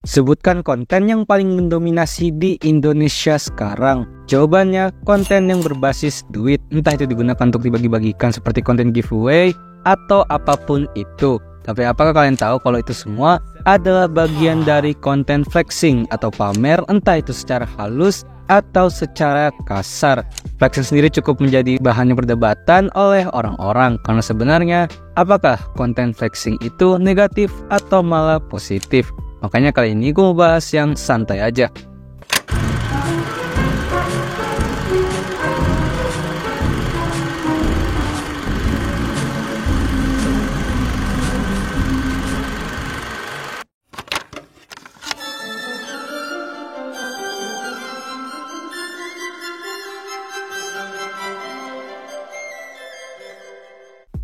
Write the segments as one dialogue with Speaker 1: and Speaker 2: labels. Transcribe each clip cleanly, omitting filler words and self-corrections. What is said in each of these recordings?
Speaker 1: Sebutkan konten yang paling mendominasi di Indonesia sekarang. Jawabannya konten yang berbasis duit, entah itu digunakan untuk dibagi-bagikan seperti konten giveaway atau apapun itu. Tapi apakah kalian tahu kalau itu semua adalah bagian dari konten flexing atau pamer, entah itu secara halus atau secara kasar. Flexing sendiri cukup menjadi bahan perdebatan oleh orang-orang karena sebenarnya apakah konten flexing itu negatif atau malah positif. Makanya kali ini gue mau bahas yang santai aja.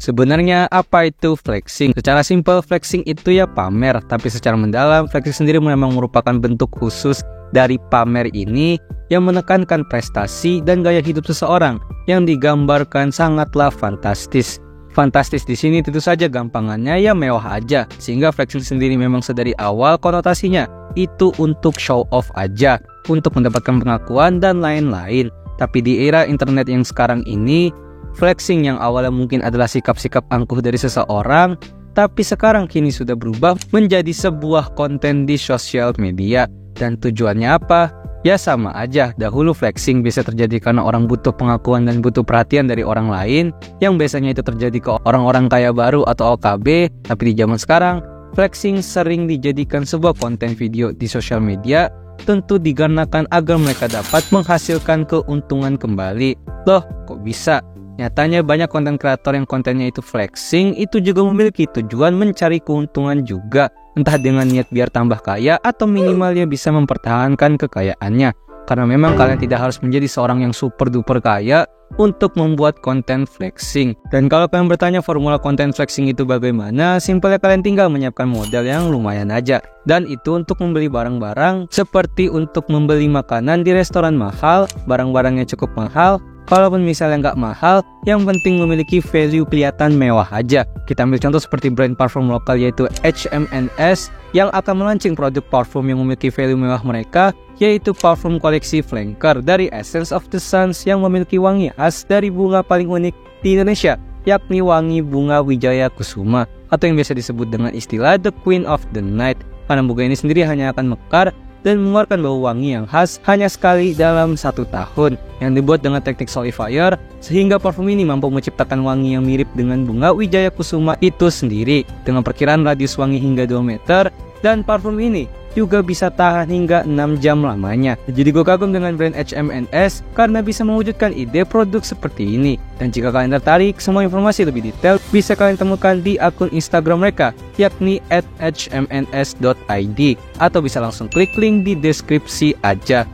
Speaker 1: Sebenarnya apa itu flexing? Secara simpel flexing itu ya pamer, tapi secara mendalam flexing sendiri memang merupakan bentuk khusus dari pamer ini yang menekankan prestasi dan gaya hidup seseorang yang digambarkan sangatlah fantastis. Fantastis di sini tentu saja gampangannya ya mewah aja, sehingga flexing sendiri memang sedari awal konotasinya itu untuk show off aja, untuk mendapatkan pengakuan dan lain-lain. Tapi di era internet yang sekarang ini, flexing yang awalnya mungkin adalah sikap-sikap angkuh dari seseorang, tapi sekarang kini sudah berubah menjadi sebuah konten di sosial media. Dan tujuannya apa? Ya sama aja, dahulu flexing bisa terjadi karena orang butuh pengakuan dan butuh perhatian dari orang lain, yang biasanya itu terjadi ke orang-orang kaya baru atau OKB. Tapi di zaman sekarang, flexing sering dijadikan sebuah konten video di sosial media, tentu dikarenakan agar mereka dapat menghasilkan keuntungan kembali. Loh, kok bisa? Nyatanya banyak konten kreator yang kontennya itu flexing itu juga memiliki tujuan mencari keuntungan juga, entah dengan niat biar tambah kaya atau minimalnya bisa mempertahankan kekayaannya. Karena memang kalian tidak harus menjadi seorang yang super duper kaya untuk membuat konten flexing. Dan kalau kalian bertanya formula konten flexing itu bagaimana, simpelnya kalian tinggal menyiapkan modal yang lumayan aja. Dan itu untuk membeli barang-barang seperti untuk membeli makanan di restoran mahal, barang-barangnya cukup mahal. Kalaupun misalnya nggak mahal, yang penting memiliki value kelihatan mewah aja. Kita ambil contoh seperti brand parfum lokal yaitu HMNS yang akan melaunching produk parfum yang memiliki value mewah mereka, yaitu parfum koleksi Flanker dari Essence of the Suns yang memiliki wangi khas dari bunga paling unik di Indonesia, yakni wangi bunga Wijaya Kusuma atau yang biasa disebut dengan istilah The Queen of the Night. Karena bunga ini sendiri hanya akan mekar dan mengeluarkan bau wangi yang khas hanya sekali dalam 1 tahun, yang dibuat dengan teknik solidifier, sehingga parfum ini mampu menciptakan wangi yang mirip dengan bunga Wijaya Kusuma itu sendiri, dengan perkiraan radius wangi hingga 2 meter, dan parfum ini juga bisa tahan hingga 6 jam lamanya. Jadi gue kagum dengan brand HMNS karena bisa mewujudkan ide produk seperti ini. Dan jika kalian tertarik, semua informasi lebih detail bisa kalian temukan di akun Instagram mereka, yakni @hmns.id, atau bisa langsung klik link di deskripsi aja.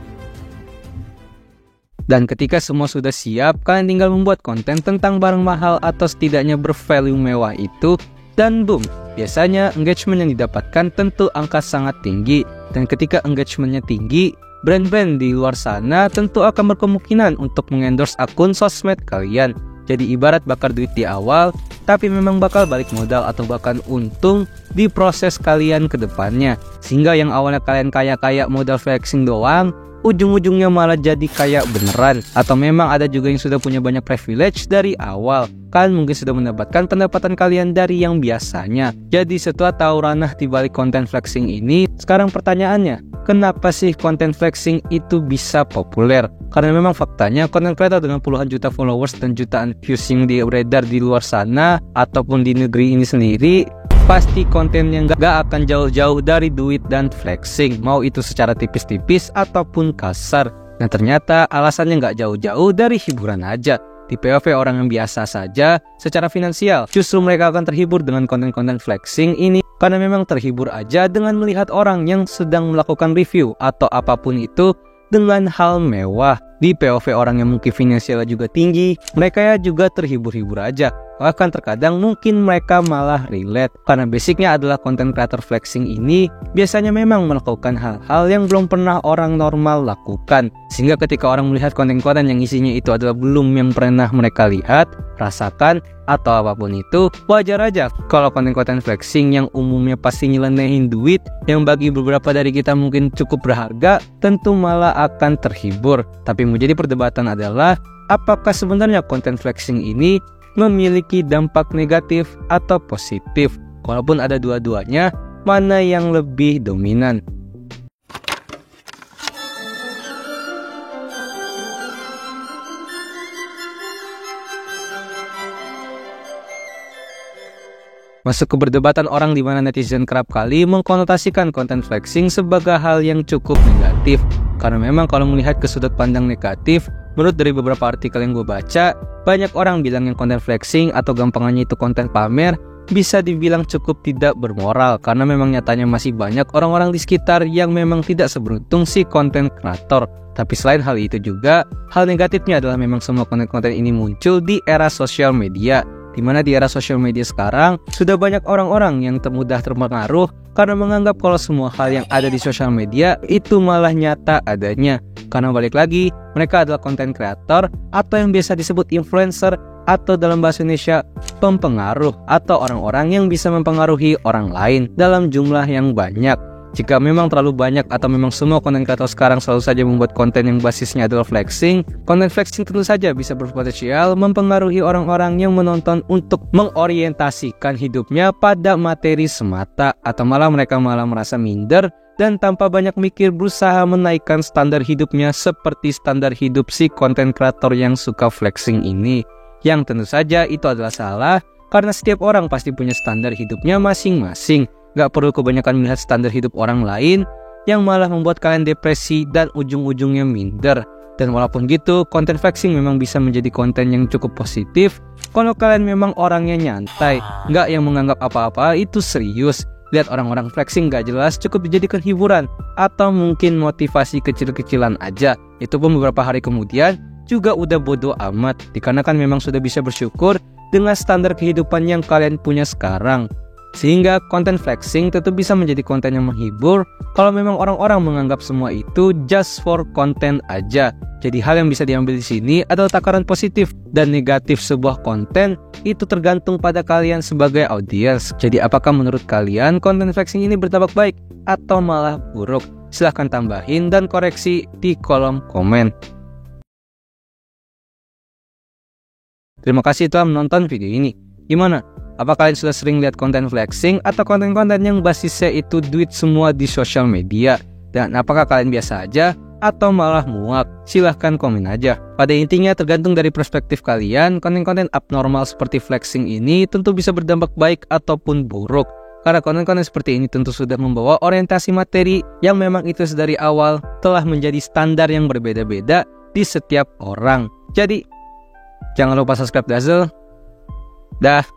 Speaker 1: Dan ketika semua sudah siap, kalian tinggal membuat konten tentang barang mahal atau setidaknya bervalue mewah itu, dan boom, biasanya engagement yang didapatkan tentu angka sangat tinggi. Dan ketika engagementnya tinggi, brand-brand di luar sana tentu akan berkemungkinan untuk mengendorse akun sosmed kalian. Jadi ibarat bakar duit di awal, tapi memang bakal balik modal atau bahkan untung di proses kalian ke depannya. Sehingga yang awalnya kalian kaya-kaya modal flexing doang, ujung-ujungnya malah jadi kaya beneran. Atau memang ada juga yang sudah punya banyak privilege dari awal. Kalian mungkin sudah mendapatkan pendapatan kalian dari yang biasanya. Jadi setelah tahu ranah di balik konten flexing ini, sekarang pertanyaannya, kenapa sih konten flexing itu bisa populer? Karena memang faktanya konten kreator dengan puluhan juta followers dan jutaan views yang beredar di luar sana ataupun di negeri ini sendiri, pasti kontennya nggak akan jauh-jauh dari duit dan flexing, mau itu secara tipis-tipis ataupun kasar. Dan ternyata alasannya nggak jauh-jauh dari hiburan aja. Di POV orang yang biasa saja, secara finansial, justru mereka akan terhibur dengan konten-konten flexing ini karena memang terhibur aja dengan melihat orang yang sedang melakukan review atau apapun itu dengan hal mewah. Di POV orang yang mungkin finansialnya juga tinggi, mereka ya juga terhibur-hibur aja Bahkan terkadang mungkin mereka malah relate, karena basicnya adalah content creator flexing ini biasanya memang melakukan hal-hal yang belum pernah orang normal lakukan. Sehingga ketika orang melihat konten-konten yang isinya itu adalah belum yang pernah mereka lihat, rasakan, atau apapun itu, wajar aja kalau konten-konten flexing yang umumnya pasti nyelenehin duit, yang bagi beberapa dari kita mungkin cukup berharga, tentu malah akan terhibur. Tapi menjadi perdebatan adalah, apakah sebenarnya konten flexing ini memiliki dampak negatif atau positif? Walaupun ada dua-duanya, mana yang lebih dominan? Masuk ke perdebatan orang di mana netizen kerap kali mengkonotasikan konten flexing sebagai hal yang cukup negatif. Karena memang kalau melihat ke sudut pandang negatif, menurut dari beberapa artikel yang gue baca, banyak orang bilang yang konten flexing atau gampangannya itu konten pamer bisa dibilang cukup tidak bermoral, karena memang nyatanya masih banyak orang-orang di sekitar yang memang tidak seberuntung si konten kreator. Tapi selain hal itu juga, hal negatifnya adalah memang semua konten-konten ini muncul di era sosial media, di mana di era sosial media sekarang sudah banyak orang-orang yang mudah terpengaruh karena menganggap kalau semua hal yang ada di sosial media itu malah nyata adanya. Karena balik lagi, mereka adalah konten kreator atau yang biasa disebut influencer, atau dalam bahasa Indonesia pempengaruh, atau orang-orang yang bisa mempengaruhi orang lain dalam jumlah yang banyak. Jika memang terlalu banyak atau memang semua konten kreator sekarang selalu saja membuat konten yang basisnya adalah flexing, konten flexing tentu saja bisa berpotensial mempengaruhi orang-orang yang menonton untuk mengorientasikan hidupnya pada materi semata, atau malah mereka merasa minder dan tanpa banyak mikir berusaha menaikkan standar hidupnya seperti standar hidup si konten kreator yang suka flexing ini. Yang tentu saja itu adalah salah, karena setiap orang pasti punya standar hidupnya masing-masing. Gak perlu kebanyakan melihat standar hidup orang lain yang malah membuat kalian depresi dan ujung-ujungnya minder. Dan walaupun gitu, konten flexing memang bisa menjadi konten yang cukup positif kalau kalian memang orangnya nyantai, gak yang menganggap apa-apa itu serius. Lihat orang-orang flexing gak jelas cukup dijadikan hiburan, atau mungkin motivasi kecil-kecilan aja. Itu pun beberapa hari kemudian juga udah bodoh amat, dikarenakan memang sudah bisa bersyukur dengan standar kehidupan yang kalian punya sekarang. Sehingga konten flexing tentu bisa menjadi konten yang menghibur kalau memang orang-orang menganggap semua itu just for konten aja. Jadi hal yang bisa diambil di sini adalah takaran positif dan negatif sebuah konten itu tergantung pada kalian sebagai audiens. Jadi apakah menurut kalian konten flexing ini berdampak baik atau malah buruk? Silahkan tambahin dan koreksi di kolom komen. Terima kasih telah menonton video ini. Gimana? Apa kalian sudah sering lihat konten flexing atau konten-konten yang basisnya itu duit semua di sosial media? Dan apakah kalian biasa aja atau malah muak? Silahkan komen aja. Pada intinya tergantung dari perspektif kalian, konten-konten abnormal seperti flexing ini tentu bisa berdampak baik ataupun buruk. Karena konten-konten seperti ini tentu sudah membawa orientasi materi yang memang itu dari awal telah menjadi standar yang berbeda-beda di setiap orang. Jadi jangan lupa subscribe Dazzle. Dah.